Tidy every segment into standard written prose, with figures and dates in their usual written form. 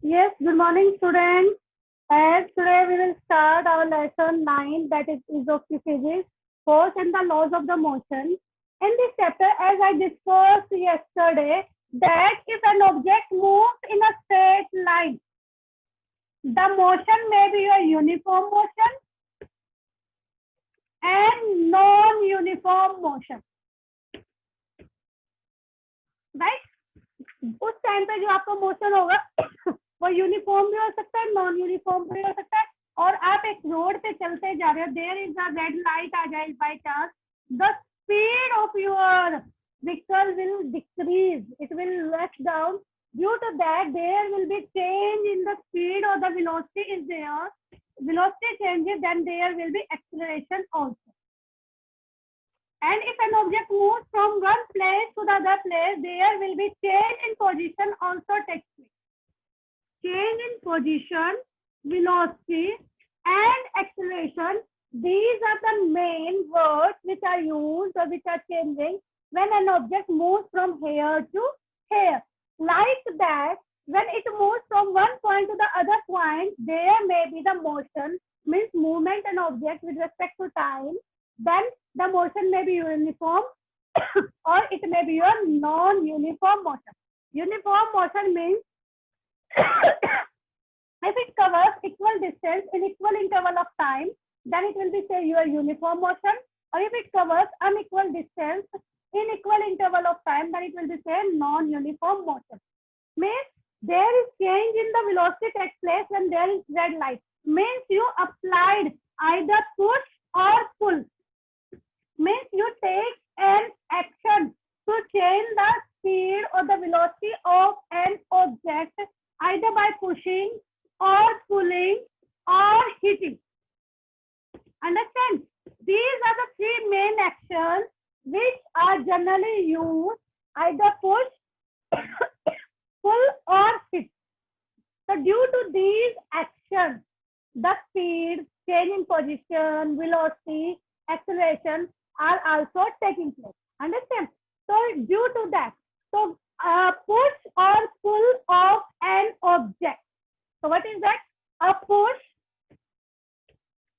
Yes, good morning, students. As today we will start our lesson 9, that is of the physics, force and the laws of the motion. In this chapter, as I discussed yesterday, that if an object moves in a straight line, the motion may be a uniform motion and non-uniform motion, right? उस time पे जो आपका motion होगा वो uniform भी हो सकता है, नॉन यूनिफॉर्म भी हो सकता है। और आप एक रोड पे चलते जा रहे हो, there is a red light आ जाए by chance, the speed of your vehicle will decrease, it will less down. Due to that there will be change in the speed और the velocity is there, velocity changes, then there will be acceleration also. And if an object moves from one place to the other place, there will be change in position also takes place. Change in position, velocity, and acceleration. These are the main words which are used or which are changing when an object moves from here to here. Like that, when it moves from one point to the other point, there may be the motion, means movement an object with respect to time. Then the motion may be uniform or it may be a non-uniform motion. Uniform motion means if it covers equal distance in equal interval of time, then it will be say your uniform motion. Or if it covers unequal distance in equal interval of time, then it will be say non-uniform motion. Means there is change in the velocity takes place when there is red light. Means you applied either push or pull. Means you take an action to change the speed or the velocity of an object either by pushing or pulling or hitting. Understand? These are the three main actions which are generally used, either push, pull or hit. So due to these actions, the speed, change in position, velocity, acceleration are also taking place. Understand? So due to that, so push or pull of an object. So what is that? A push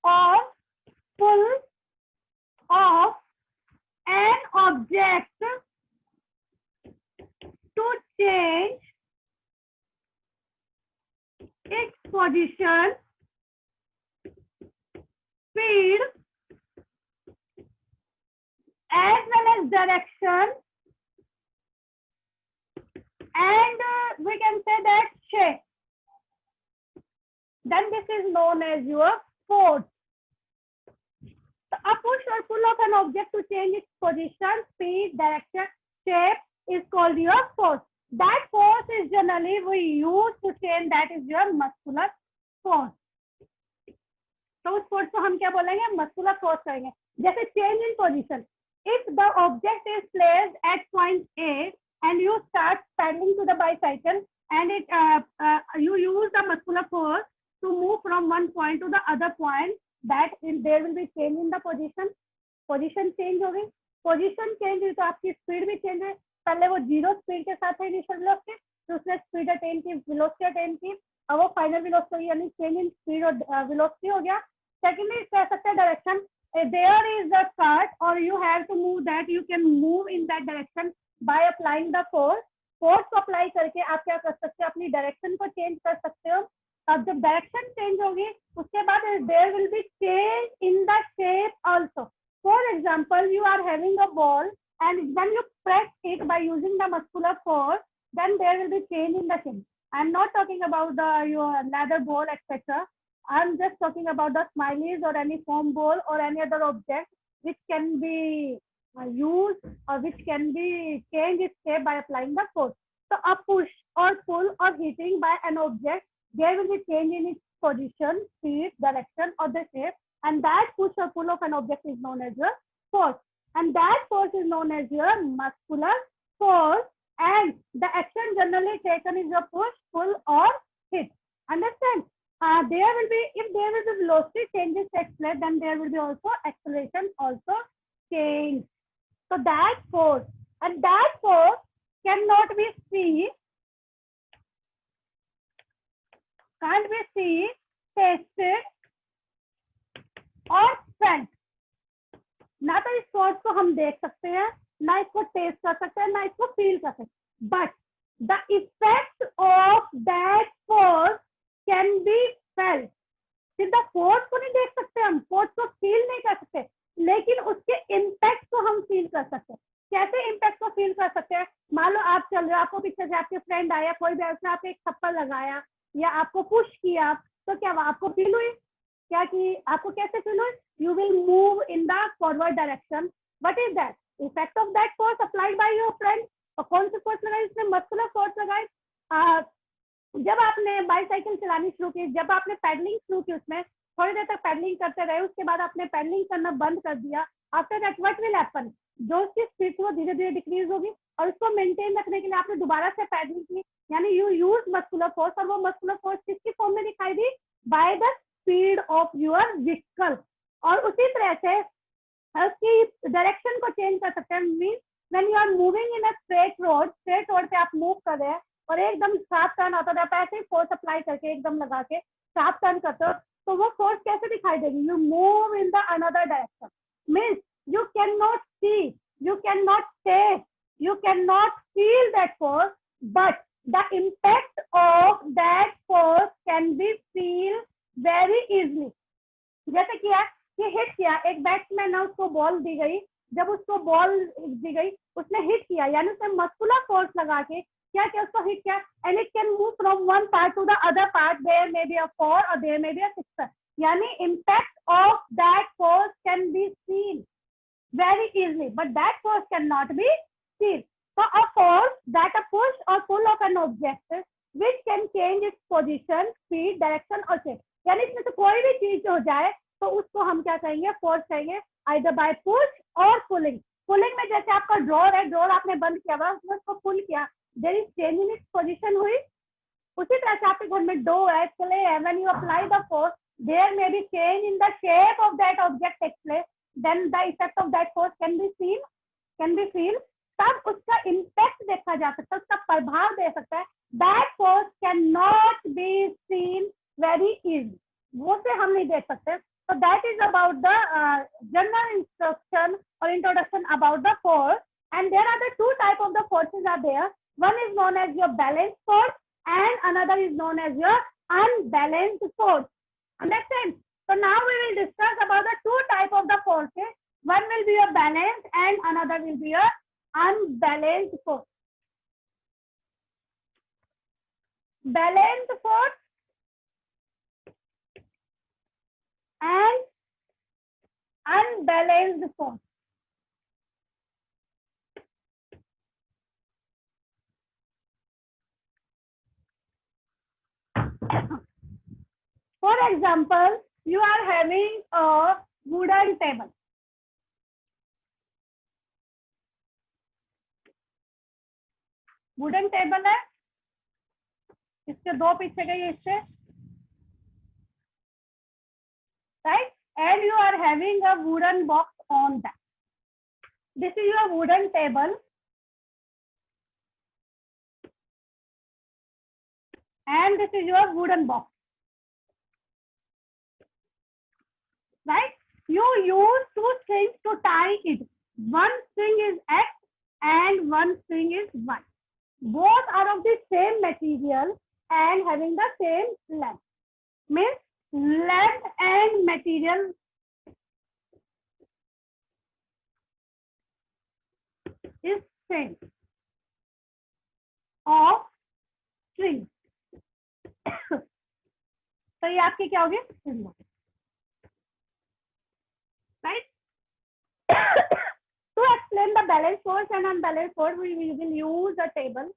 or pull of an object to change its position, speed, as well as direction, and we can say that shape. Then this is known as your force. So a push or pull of an object to change its position, speed, direction, shape is called your force. That force is generally we use to change, that is your muscular force. तो उस force को हम क्या बोलेंगे? Muscular force करेंगे. जैसे change in position, if the object is placed at point A and you start pedaling to the bicycle and you use the muscular force to move from one point to the other point, that there will be change in the position. Position change हो गई, position change हुई तो आपकी speed भी change है. पहले वो zero speed के साथ है इनिशियल वेलोसिटी, तो उसने स्पीड अटेन की, वेलोसिटी अटेन की, अब वो फाइनल वेलोसिटी यानी चेंज इन स्पीड और वेलोसिटी हो गया. सेकेंडली कह सकते हैं direction, there is a cart or you have to move that, you can move in that direction by applying the force. Force को अप्लाई करके आप क्या कर सकते हो? अपनी डायरेक्शन को चेंज कर सकते हो. अब जब डायरेक्शन चेंज होगी उसके बाद there will be change in the shape also. For example, you are having a ball and when you press it by using the muscular force, then there will be change in the shape. I am not talking about your leather ball, etc. I am just talking about the smileys or any foam ball or any other object which can be used or which can be changed its shape by applying the force. So a push or pull or hitting by an object, there will be change in its position, speed, direction or the shape, and that push or pull of an object is known as your force. And that force is known as your muscular force, and the action generally taken is a push, pull or hit. Understand? There will be, if there will be velocity changes takes place, then there will be also acceleration also change. So that force, and that force cannot be seen can't be seen, tasted और felt. ना तो इस force को हम देख सकते हैं, ना इसको टेस्ट कर सकते हैं, ना इसको फील कर सकते हैं, but the effect of that force can be felt. सीधा फोर्स को नहीं देख सकते, हम फोर्स को फील नहीं कर सकते, लेकिन उसके इम्पैक्ट को हम फील कर सकते हैं. कैसे इम्पैक्ट को फील कर सकते हैं? मान लो आप चल रहे हो, आपको पीछे से आपके फ्रेंड आया, कोई भी उसने आपको एक थप्पड़ लगाया या आपको पुश किया, तो क्या आपको फील हुई? क्या कि आपको कैसे फील हुई? You will move in the forward direction. What is that? Effect of that force applied by your friend. और कौन सी फोर्स लगाई? इसने मस्कुलर फोर्स लगाई. जब आपने बाईसाइकिल चलानी शुरू की, जब आपने पैडलिंग शुरू की, उसमें थोड़ी देर तक पैडलिंग करते रहे, उसके बाद आपने पैडलिंग करना बंद कर दिया. After that what will happen? जो उसकी स्पीड वो धीरे धीरे डिक्रीज होगी, और उसको मेंटेन रखने के लिए आपने दोबारा से पैडलिंग की, यानी यू यूज मस्कुलर फोर्स. और वो मस्कुलर फोर्स किसकी फॉर्म में दिखाई दी? By the speed of your vehicle. और उसी तरह से उसकी डायरेक्शन को चेंज कर सकते हैं. Means when you are moving in a straight road पे आप मूव कर रहे हैं और एकदम शार्प टर्न आता है, आप ऐसे ही फोर्स अप्लाई करके एकदम लगा के शार्प टर्न करते हो, तो वो फोर्स कैसे दिखाई देगी? You move in the another direction. Means you can not see, you cannot taste, you cannot feel that force, but the impact of that force can be feel very easily. जैसे किया कि hit किया, एक batsman है, उसको ball दी गई, जब उसको बॉल दी गई उसने हिट किया, यानी उसने मस्कुलर फोर्स लगा के क्या क्या उसको हिट किया, and it can move from one part to the other part. There may be a 4 और देयर मे बी अ 6, यानी impact of that force can be seen very easily, but that force cannot be seen. So a force that a push or pull of an object which can change its position, speed, direction or shape. यानी इसमें से कोई भी चीज हो जाए तो उसको हम क्या कहेंगे? फोर्स कहेंगे, either by push or pulling. Pulling में जैसे आपका ड्रॉर है, ड्रॉर आपने बंद किया हुआ, उसने उसको पुल किया, there is change in its position हुई. उसी तरह से आपके घर में डो है, क्ले है, when you apply the force there may be change in the shape of that object takes place, then the effect of that force can be seen, can be feel. तब उसका impact देखा जा सकता है, उसका प्रभाव दे सकता है. that force cannot be seen very easily, वो से हम नहीं देख सकते. so that is about the general instruction or introduction about the force. and there are the two type of the forces are there. one is known as your balanced force and another is known as your unbalanced force. Understand? So now we will discuss about the two type of the forces. One will be a balanced and another will be a unbalanced force. Balanced force and unbalanced force. For example, you are having a wooden table. Wooden table है, इसके दो पीछे गई इससे, right? And you are having a wooden box on that. This is your wooden table, and this is your wooden box, right? You use two strings to tie it. One string is X and one string is Y. Both are of the same material and having the same length. Means length and material is same of string. तो ये आपकी क्या होगी? Right? To explain the balanced force and unbalanced force, we will use a table.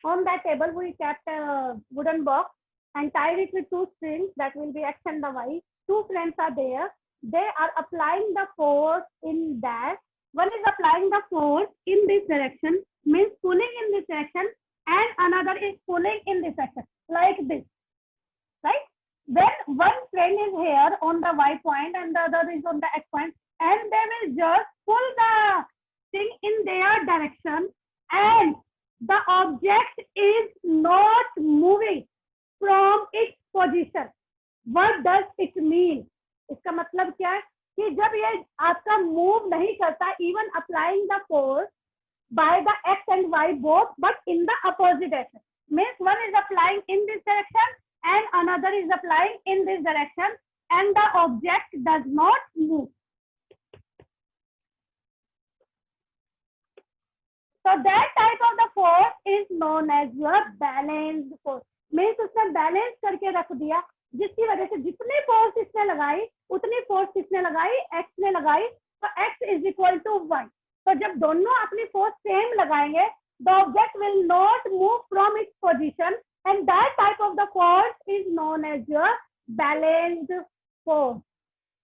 On that table, we kept a wooden box and tied it with two strings, that will be X and the Y. Two friends are there. They are applying the force in that. One is applying the force in this direction, means pulling in this direction, and another is pulling in this direction, like this, right? Then one friend is here on the Y point and the other is on the X point, and they will just pull the thing in their direction, and the object is not moving from its position. position. What does it mean? इसका मतलब क्या है कि जब ये आपका move नहीं करता, even applying the force by the x and y both, but in the opposite direction. Means one is applying in this direction and another is applying in this direction, and the object does not move. So that type of the force is known as your balanced force. Means उसने balance करके रख दिया, जिसकी वजह से जितनी force इसने लगाई उतनी फोर्स किसने लगाई, x ने लगाई, तो x is equal to y. तो जब दोनों अपनी फोर्स सेम लगाएंगे, the object will not move from its position, and that type of the force is known as your balanced force.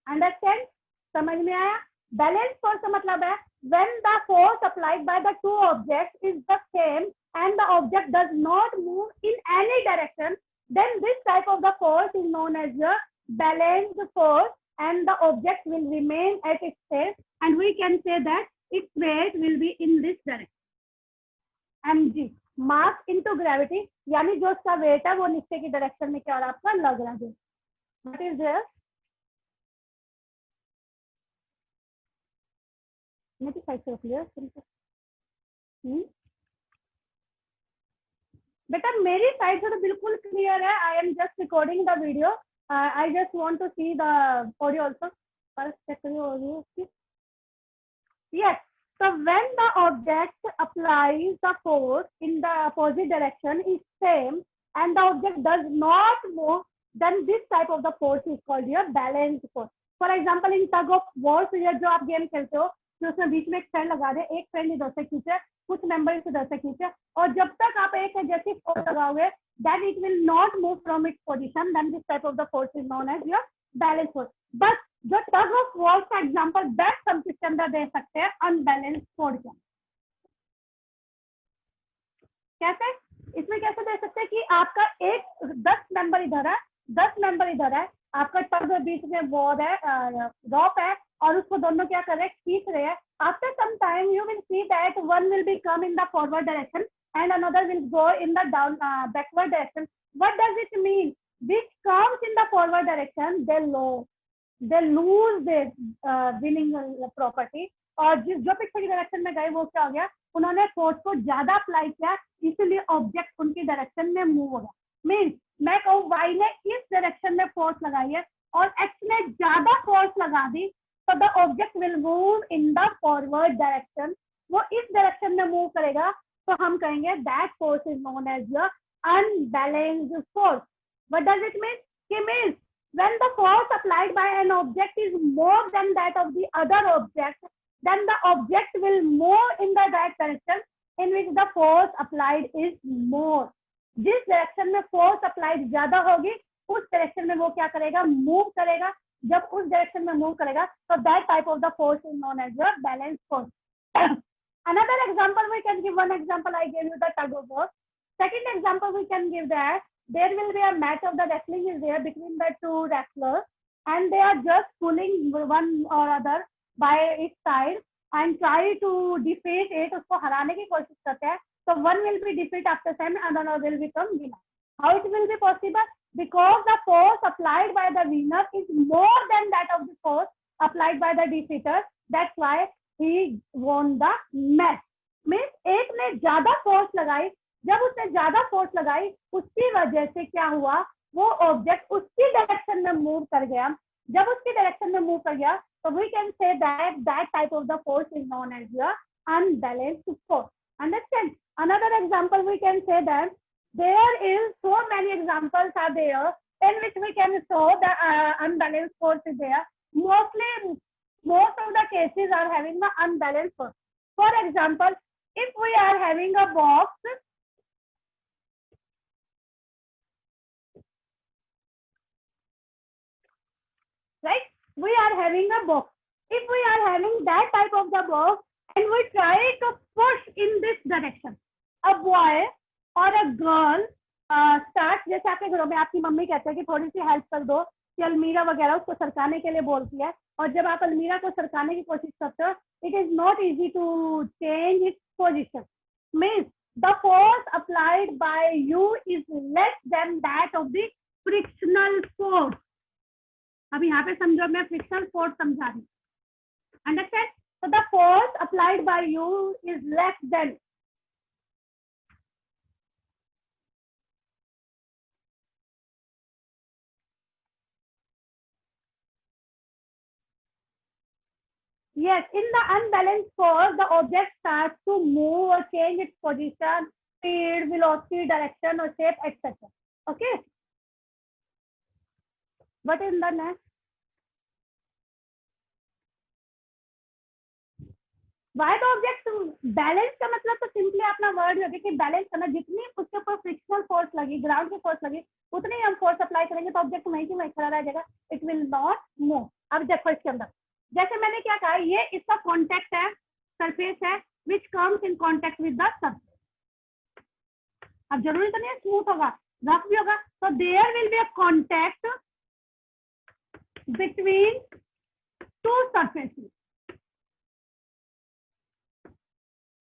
Understand? समझ में आया? Balanced force का मतलब है when the force applied by the two objects is the same and the object does not move in any direction, then this type of the force is known as your balanced force, and the object will remain at its place, and we can say that its weight will be in this direction. mg, mass into gravity, यानी जो उसका wait है वो नीचे की direction में क्या हो रहा है आपका लग रहा है. What is there? मेरी साइड से क्लियर. बेटा मेरी साइड से तो बिल्कुल क्लियर है. I am just recording the video. I just want to see the audio also. First check करिए ऑडियो उसकी. Yes. So when the object applies the force in the opposite direction is same and the object does not move, then this type of the force is called your balanced force. For example, in tug of war जो आप game खेलते हो, तो उसमें बीच में एक friend लगा दे, एक फ्रेंड इधर से खींचे, कुछ मेंबर इधर से खींचे, और जब तक आप एक जैसी फोर्स लगाओगे, then it will not move from its position, then this type of the force is known as your balanced force. But जो टग ऑफ वॉर का एग्जांपल बेस्ट हम किसके अंदर दे सकते हैं, अनबैलेंस फोर्स के. कैसे? इसमें कैसे दे सकते हैं कि आपका एक 10 मेंबर इधर है, 10 मेंबर इधर है, आपका टग बीच में वॉर है, रॉप है, और उसको दोनों क्या कर रहे हैं, खींच रहे हैं. After some time you will see that one will be come in the forward direction and another will go in the down backward direction. What does it mean? Which comes in the forward direction they lose their winning property, और जो पीछे की direction में गए वो क्या हो गया, उन्होंने फोर्स को ज्यादा अप्लाई किया, इसलिए ऑब्जेक्ट उनकी डायरेक्शन में मूव हो गया. मीन्स मैं कहूँ y ने इस डायरेक्शन में फोर्स लगाई है और x ने ज्यादा फोर्स लगा दी, तो the object will move in the forward direction. वो इस डायरेक्शन में मूव करेगा, तो हम कहेंगे that force is known as your unbalanced force. What does it mean? कि means when the force applied by an object is more than that of the other object, then the object will move in the that direction in which the force applied is more. जिस direction में force applied ज्यादा होगी, उस direction में वो क्या करेगा, move करेगा. जब उस डायरेक्शन में मूव करेगा, तो that type of the force is known as your balance force. Another example we can give. One example I gave you the tug of war. Second example we can give that there will be a match of the wrestling is there between the two wrestlers, and they are just pulling one or other by its side and try to defeat it. उसको हराने की कोशिश करते हैं, so one will be defeat after time and another will become winner. How it will be possible? Because the force applied by the winner is more than that of the force applied by the defeater. That's why he won the match. Means एक ने ज्यादा force लगाई, जब उसने ज्यादा force लगाई, उसकी वजह से क्या हुआ, वो ऑब्जेक्ट उसकी डायरेक्शन में मूव कर गया. जब उसकी डायरेक्शन में मूव कर गया, तो we can say that that type of the force is known as your unbalanced force. Understand? Another example we can say that there is so many examples are there in which we can show the unbalanced force is there. Most of the cases are having the unbalanced force. For example, if we are having a box, right? We are having a box. If we are having that type of the box and we try to push in this direction, a boy or a girl start, जैसे आपके घरों में आपकी mummy कहते हैं कि थोड़ी सी help कर दो, कि अलमीरा वगैरह उसको सरकाने के लिए बोलती है, और जब आप अलमीरा को सरकाने की कोशिश करते हो, it is not easy to change its position. Means the force applied by you is less than that of the frictional force. अब यहाँ पे समझो, मैं फ्रिक्शनल फोर्स समझा रही हूँ। Understand? So the force applied by you is less than. Yes, in the unbalanced force, the object starts to move or change its position, speed, velocity, direction, or shape, etc. Okay. What is the next? Why the object balance का मतलब तो simply अपना word लगे कि balance करना, जितनी उसके ऊपर फ्रिक्शनल फोर्स लगी, ग्राउंड की फोर्स लगी, उतनी हम फोर्स अप्लाई करेंगे तो ऑब्जेक्ट वहीं की वहीं खड़ा रह जाएगा, इट विल नॉट मूव। अब देखो इसके अंदर, जैसे मैंने क्या कहा, ये इसका कॉन्टेक्ट है, सरफेस है, which comes in contact with the surface. अब जरूरी तो नहीं है स्मूथ होगा, रफ भी होगा, तो there will be a contact between two surfaces.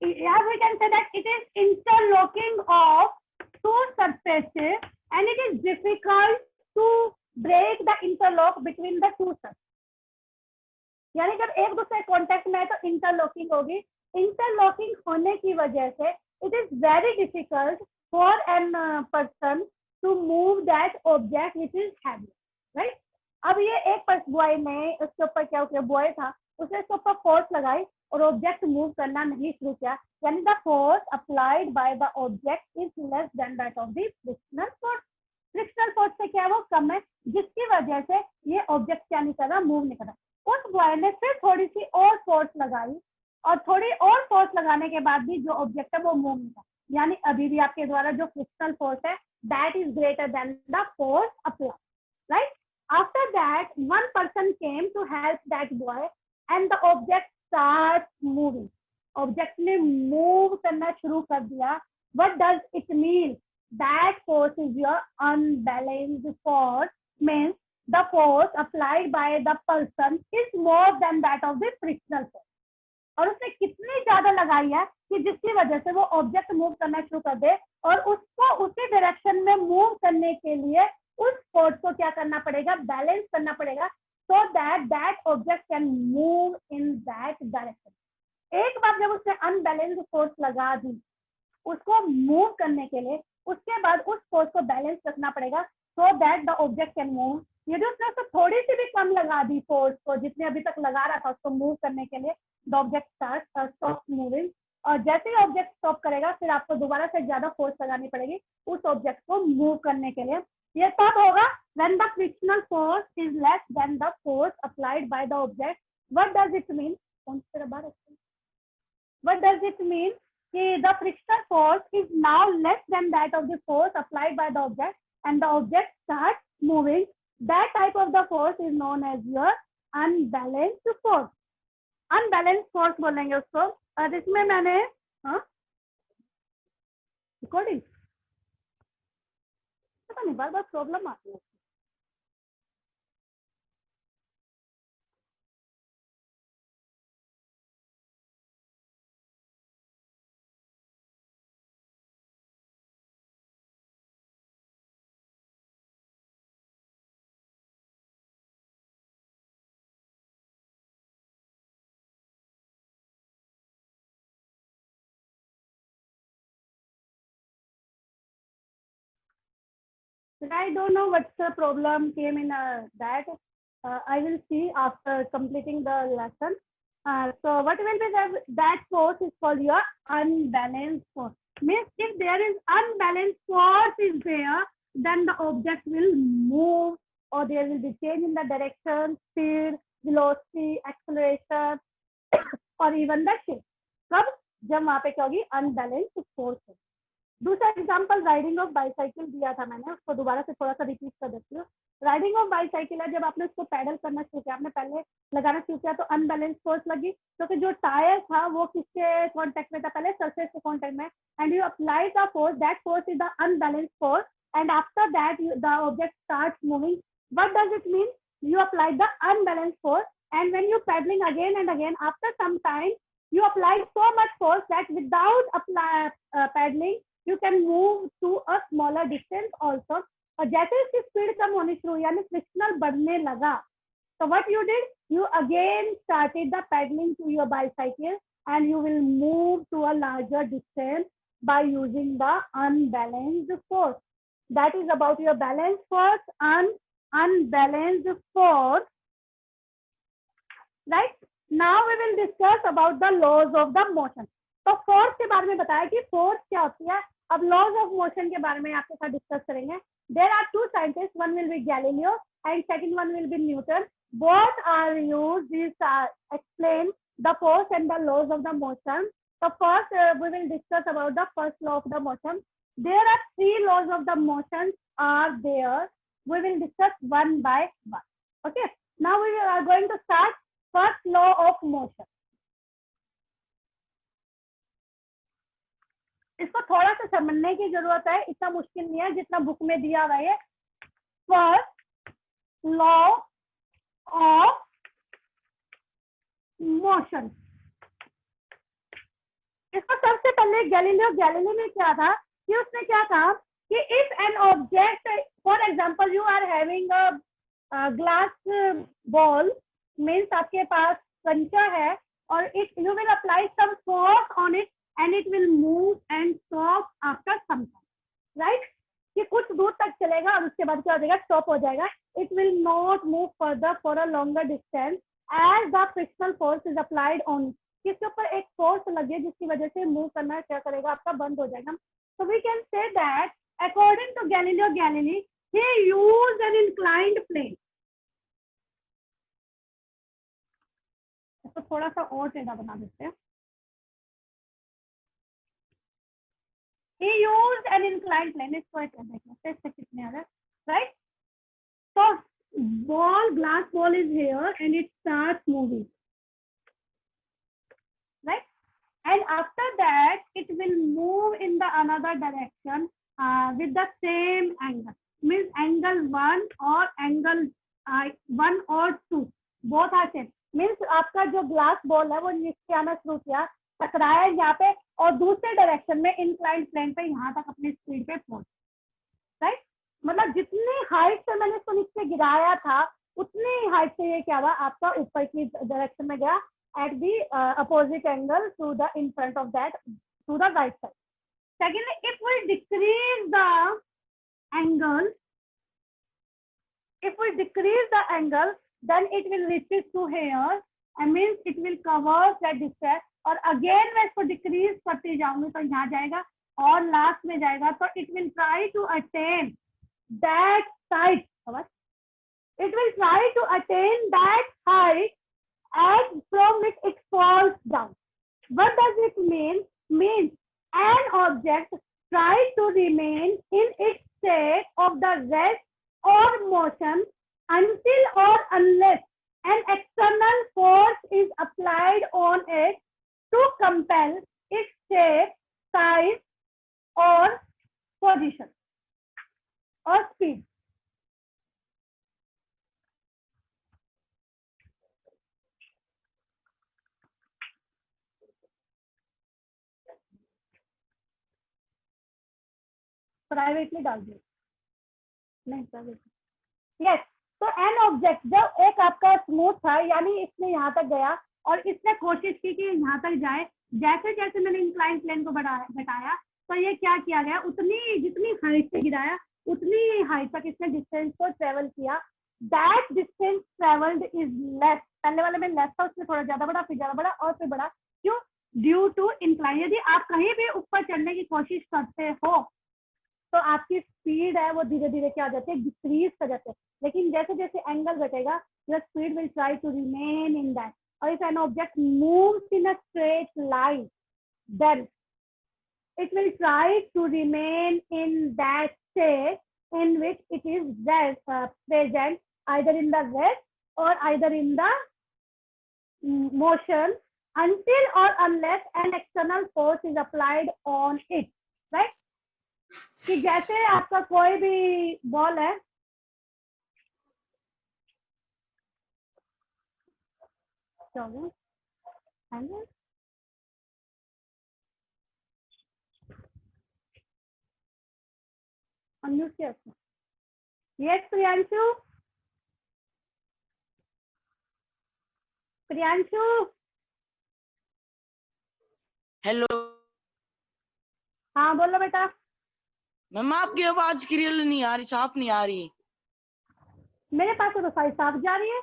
Here we can say that it is interlocking of two surfaces and it is difficult to break the interlock between the two surfaces. यानी जब एक दूसरे contact में है तो interlocking होगी। Interlocking होने की वजह से it is very difficult for an person to move that object which is heavy, right. अब ये एक बॉय ने उसके ऊपर क्या किया, बॉय था, उसने इसके ऊपर फोर्स लगाई और ऑब्जेक्ट मूव करना नहीं शुरू किया, यानी the force applied by the object is less than that of the frictional force. Frictional force से क्या है, वो कम है, जिसकी वजह से ये ऑब्जेक्ट क्या नहीं कर रहा, मूव नहीं कर रहा। उस बॉय ने फिर थोड़ी सी और फोर्स लगाई और थोड़ी और फोर्स लगाने के बाद भी जो ऑब्जेक्ट है वो मूव नहीं कर, यानी अभी भी आपके द्वारा जो फ्रिक्शनल फोर्स है that is greater than the force applied, right. After that, one person came to help that boy and the object starts moving. Object ने move करना शुरू कर दिया। What does it mean? That force is your unbalanced force, means the force applied by the person is more than that of the frictional force. और उसने कितनी ज्यादा लगाई है कि जिसकी वजह से वो ऑब्जेक्ट मूव करना शुरू कर दे और उसको उसी डायरेक्शन में मूव करने के लिए उस फोर्स को क्या करना पड़ेगा, बैलेंस करना पड़ेगा, so that that object can move in that direction. एक बार जब उसने अनबैलेंस्ड फोर्स लगा दी उसको मूव करने के लिए, उसके बाद उस फोर्स को बैलेंस रखना पड़ेगा so that the object can move. यदि उसने उसको थोड़ी सी भी कम लगा दी फोर्स को, जितने अभी तक लगा रहा था उसको मूव करने के लिए, द ऑब्जेक्ट स्टॉप मूविंग। और जैसे ही ऑब्जेक्ट स्टॉप करेगा फिर आपको दोबारा से ज्यादा फोर्स लगानी पड़ेगी उस ऑब्जेक्ट को मूव करने के लिए। ये तब होगा when the frictional force is less than the force applied by the object. What does it mean? What does it mean? The frictional force is now less than that of the force applied by the object and the object starts moving. That type of the force is known as your unbalanced force. Unbalanced force बोलेंगे उसको। और इसमें मैंने recording पता नहीं, बार बार problem आती है। I don't know what's the problem came in that. I will see after completing the lesson. So what will be that force is called your unbalanced force. Means if there is unbalanced force is there, then the object will move or there will be change in the direction, speed, velocity, acceleration or even the shape. कब? जब वहाँ पे क्या होगी, unbalanced force है। दूसरा example riding of bicycle दिया था मैंने, उसको दोबारा से थोड़ा सा रिपीट कर देती हूँ। राइडिंग ऑफ बाईसाइकिल है, जब आपने उसको पैडल करना शुरू किया, आपने पहले लगाना शुरू किया तो अनबैलेंस फोर्स लगी, क्योंकि जो टायर था वो किसके कांटेक्ट में था, पहले सरफेस के कांटेक्ट में, and you apply the force, that force is the unbalance force and after that the object starts moving. What does it mean? You apply the unbalanced force and when you pedaling again and again, after some time you apply so much force that without pedaling you can move to a smaller distance also. और जैसे इसकी speed कम होनी शुरू हुई यानी frictional बढ़ने लगा, so what you did, you again started the pedaling to your bicycle and you will move to a larger distance by using the unbalanced force. That is about your balanced force and unbalanced force. Right? Now we will discuss about the laws of the motion. तो force के बारे में बताया कि force क्या होती है. अब लॉज ऑफ मोशन के बारे में आपके साथ डिस्कस करेंगे. There are two scientists, one will be Galileo and second one will be Newton. Both are used to explain the force and the laws of the motion. So first we will discuss about the first law of the motion. There are three laws of the motion are there. We will discuss one by one. Okay. Now we are going to start first law of motion. इसको थोड़ा सा समझने की जरूरत है, इतना मुश्किल नहीं है जितना बुक में दिया हुआ है. First law of motion. इसको सबसे पहले गैलीलियो में क्या था कि उसने क्या कहा कि if an object, for example you are having a glass ball, means आपके पास कंचा है और it you will apply some force on it and it will move and stop after some time, right? कि कुछ दूर तक चलेगा और उसके बाद क्या हो जाएगा, स्टॉप हो जाएगा. It will not move further for a longer distance as the frictional force is applied on it. इसके ऊपर एक फोर्स लगे जिसकी वजह से मूव करना क्या करेगा, आपका बंद हो जाएगा. So we can say that according to Galileo Galilei, he used an inclined plane. इसको थोड़ा सा और टेढ़ा बना देते हैं. He used an inclined plane. इसको एक देखो कितने आ रहा है, right? So glass ball is here and it starts moving, right? And after that it will move in the another direction with the same angle. Means angle 1 or angle 1 or 2 both are same. Means आपका जो glass ball है वो नीचे आना शुरू किया, टकराया यहाँ पे और दूसरे डायरेक्शन में इंक्लाइंड प्लेन पे यहाँ तक अपनी स्पीड पे पहुंच, राइट? मतलब जितनी हाइट से मैंने इसको नीचे गिराया था उतनी हाइट से ये क्या हुआ, आपका ऊपर की डायरेक्शन में गया at the opposite angle to the in front of that to the right side. Secondly, if we decrease the angle then it will reach to here and means it will cover that distance. और again मैं इसको decrease करती जाऊंगी तो यहाँ जाएगा और last में जाएगा, तो it will try to attain that side. It will try to attain that height as from which it falls down. What does it mean? Means an object try to remain in its state of the rest और motion until or unless an external force is applied on it to compel its shape, size or position or speed. Privately डाल दिए, नहीं privately. Yes. तो an object जब एक आपका smooth था यानी इसने यहाँ तक गया और इसने कोशिश की कि यहाँ तक जाए, जैसे जैसे मैंने इंक्लाइंड प्लेन को घटाया तो ये क्या किया गया, उतनी जितनी हाइट से गिराया उतनी हाइट तक इसने डिस्टेंस को ट्रेवल किया. That distance travelled is less. पहले वाले में लेस था, उसमें थोड़ा ज्यादा बढ़ा, फिर ज्यादा बढ़ा और फिर बढ़ा. क्यों? Due to incline. यदि आप कहीं भी ऊपर चढ़ने की कोशिश करते हो तो आपकी स्पीड है वो धीरे धीरे क्या हो जाती है, डिक्रीज कर जाते हैं. लेकिन जैसे जैसे एंगल घटेगा your speed will try to remain in that. Or if an object moves in a straight line, then it will try to remain in that state in which it is present either in the rest or either in the motion until or unless an external force is applied on it, right? कि जैसे आपका कोई भी ball है, unmute किया Yes, Priyanshu. Priyanshu. Hello हाँ बोलो बेटा। मैम, आपकी आवाज क्लियर नहीं आ रही, साफ नहीं आ रही। मेरे पास तो सारी साफ जा रही है,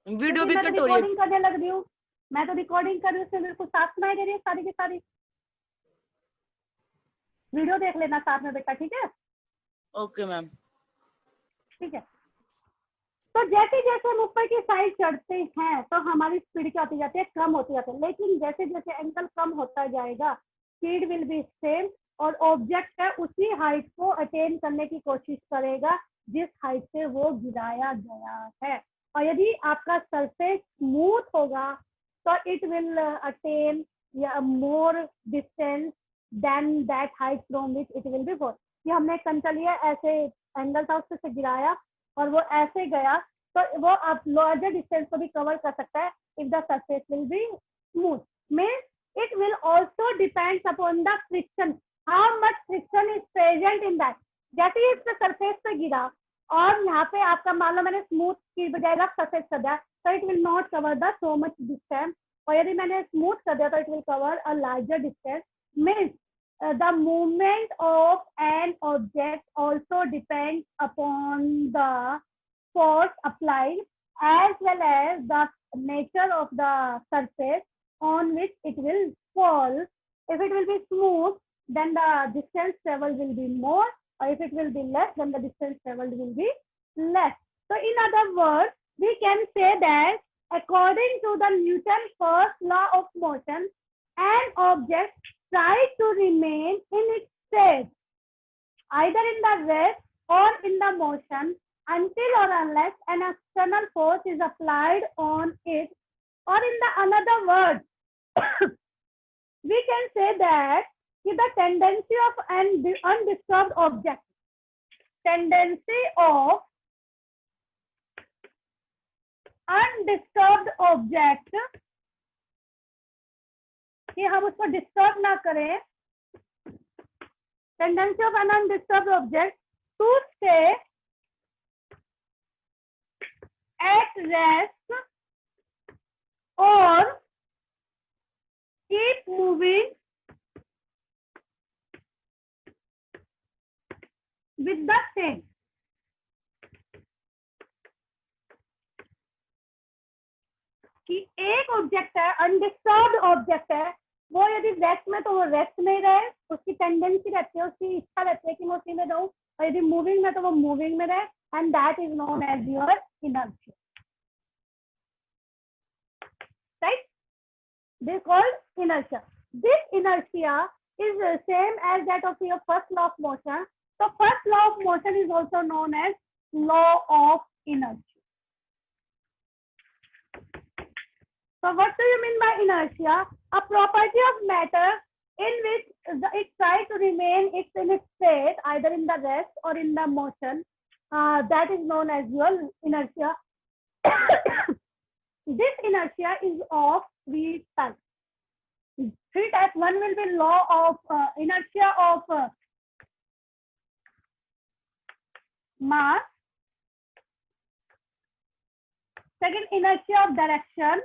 वीडियो भी मैं तो कट हो रही है। रिकॉर्डिंग करने लग रही हूँ। मैं तो रिकॉर्डिंग कर रही हूँ, उसमें मेरे को साफ सुनाई दे रही है सारी की सारी। वीडियो देख लेना साथ में बेटा, ठीक है? Okay ma'am. ठीक है। तो जैसे जैसे हम ऊपर की साइड चढ़ते हैं तो हमारी स्पीड क्या होती जाती है, कम होती जाती है। लेकिन जैसे जैसे एंगल कम होता जाएगा, स्पीड विल बी सेम, और ऑब्जेक्ट है उसी हाइट को अटेन करने की कोशिश करेगा जिस हाइट से वो गिराया गया है। और यदि आपका सरफेस स्मूथ होगा तो it will attain more distance than that height from which it will be fall. ये हमने कंचा लिया, ऐसे एंगल था, उससे गिराया और वो ऐसे गया, तो वो आप लार्जर डिस्टेंस को भी कवर कर सकता है if the surface will be smooth. Means it will also depends upon the friction, how much friction is present in that. जैसे ही इस सरफेस पे गिरा और यहाँ पे आपका मान लो मैंने स्मूथ की बजाय रफ सरफेस कर दिया, तो it will not cover the so much distance. और यदि मैंने स्मूथ कर दिया तो it will cover a larger distance. Means the movement of an object also depends upon the force applied as well as the nature of the surface on which it will fall. If it will be smooth, then the distance traveled will be more, or if it will be less, then the distance traveled will be less. So in other words, we can say that according to the Newton's first law of motion, an object tries to remain in its state, either in the rest or in the motion, until or unless an external force is applied on it. Or in the another words, we can say that the tendency of an undisturbed object, tendency of undisturbed object, कि हम उसको disturb ना करें, tendency of an undisturbed object to stay at rest or keep moving with the same. कि एक object है, undisturbed object है, वो यदि रेस्ट में तो वो रेस्ट में रहे, उसकी टेंडेंसी रहती है, उसकी इच्छा रहती है कि मैं उसी में रहूं, और यदि मूविंग में तो वो मूविंग में रहे, and that is known as your inertia, right? This called inertia. This inertia is the same as that of your first law of motion. So first law of motion is also known as law of inertia. So what do you mean by inertia? A property of matter in which it tries to remain in its state, either in the rest or in the motion. That is known as your inertia. This inertia is of three types. Three types. One will be law of inertia of mass. Second, inertia of direction.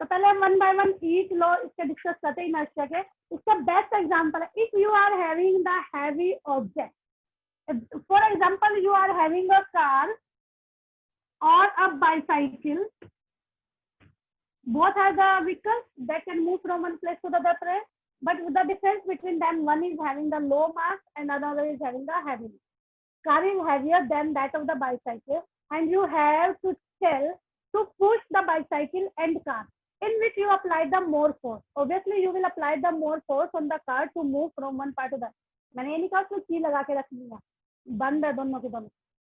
तो पहले हम one by one each law इसके discuss करते हैं inertia के. इसका best example है, if you are having the heavy object, for example you are having a car or a bicycle, both are the vehicles that can move from one place to the other place, but the difference between them, one is having the low mass and another is having the heavy mass. Car is heavier than that of the bicycle, and you have to tell to push the bicycle and car, in which you apply the more force. Obviously you will apply the more force on the car to move from one part to the. मैंने ये नहीं कहा उसको की लगा के रखनी है, बंद है दोनों के दोनों.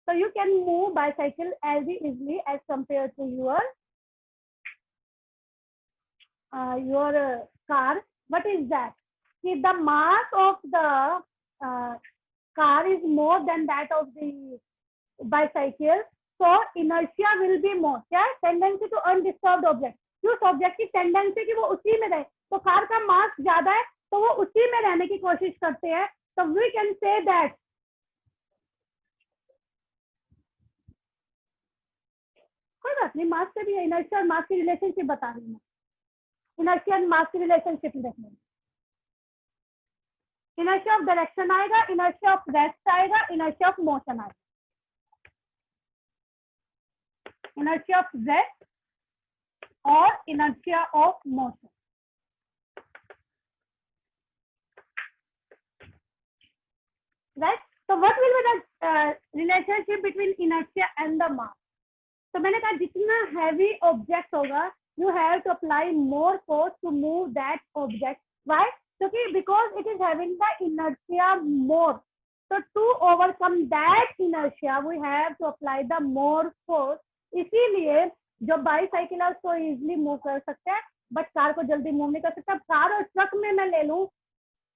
So you can move bicycle as easily as compared to your car. What is that? If the mass of the car is more than that of the bicycle, so inertia will be more. Yeah, tendency to undisturbed object. कि उस object की tendency कि वो उसी में रहे, तो car का मास ज्यादा है तो वो उसी में रहने की कोशिश करते हैं, तो वी कैन से दैट कोई बात नहीं, मास से भी है, इनर्शिया और मास की रिलेशनशिप बता रही हूँ, इनर्शिया एंड मास की रिलेशनशिप देखने, इनर्शिया ऑफ डायरेक्शन आएगा, इनर्शिया ऑफ रेस्ट आएगा, इनर्शिया ऑफ मोशन आएगा, इनर्शिया ऑफ रेस्ट और इनर्शिया ऑफ मोशन। राइट, तो what will be the relationship between inertia and the mass? तो मैंने कहा जितना हैवी ऑब्जेक्ट होगा you have to apply more force to move that object. Why? क्योंकि because it is having the inertia more, so to overcome that inertia we have to apply the more force। इसीलिए जो bicycle है उसको easily move कर सकते हैं, but car को जल्दी मूव नहीं कर सकता। कार और ट्रक में मैं ले लूं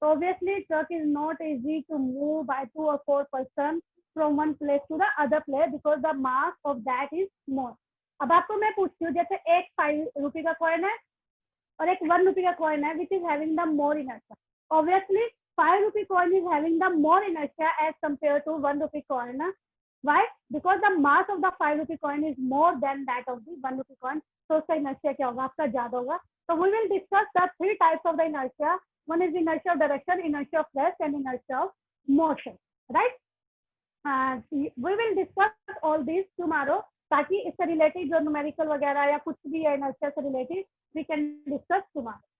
तो obviously truck is not easy to move by 2 or 4 person from one place to the other place because the mass of that is more। अब आपको मैं पूछती हूँ, जैसे एक 5 रुपए का कॉइन है और एक 1 रुपए का कॉइन है, which is having the more inertia. Obviously 5 rupee coin is having the more inertia as compared to 1 rupee coin। Why? Because the mass of the 5 rupee coin is more than that of the 1 rupee coin। तो उसका inertia क्या होगा? आपका ज्यादा होगा। So we will discuss the 3 types of the inertia। One is inertia of direction, inertia of rest, and inertia of motion। Right? We will discuss all these tomorrow, ताकि इससे related जो न्यूमेरिकल वगैरह या कुछ भी है inertia से related we can discuss tomorrow।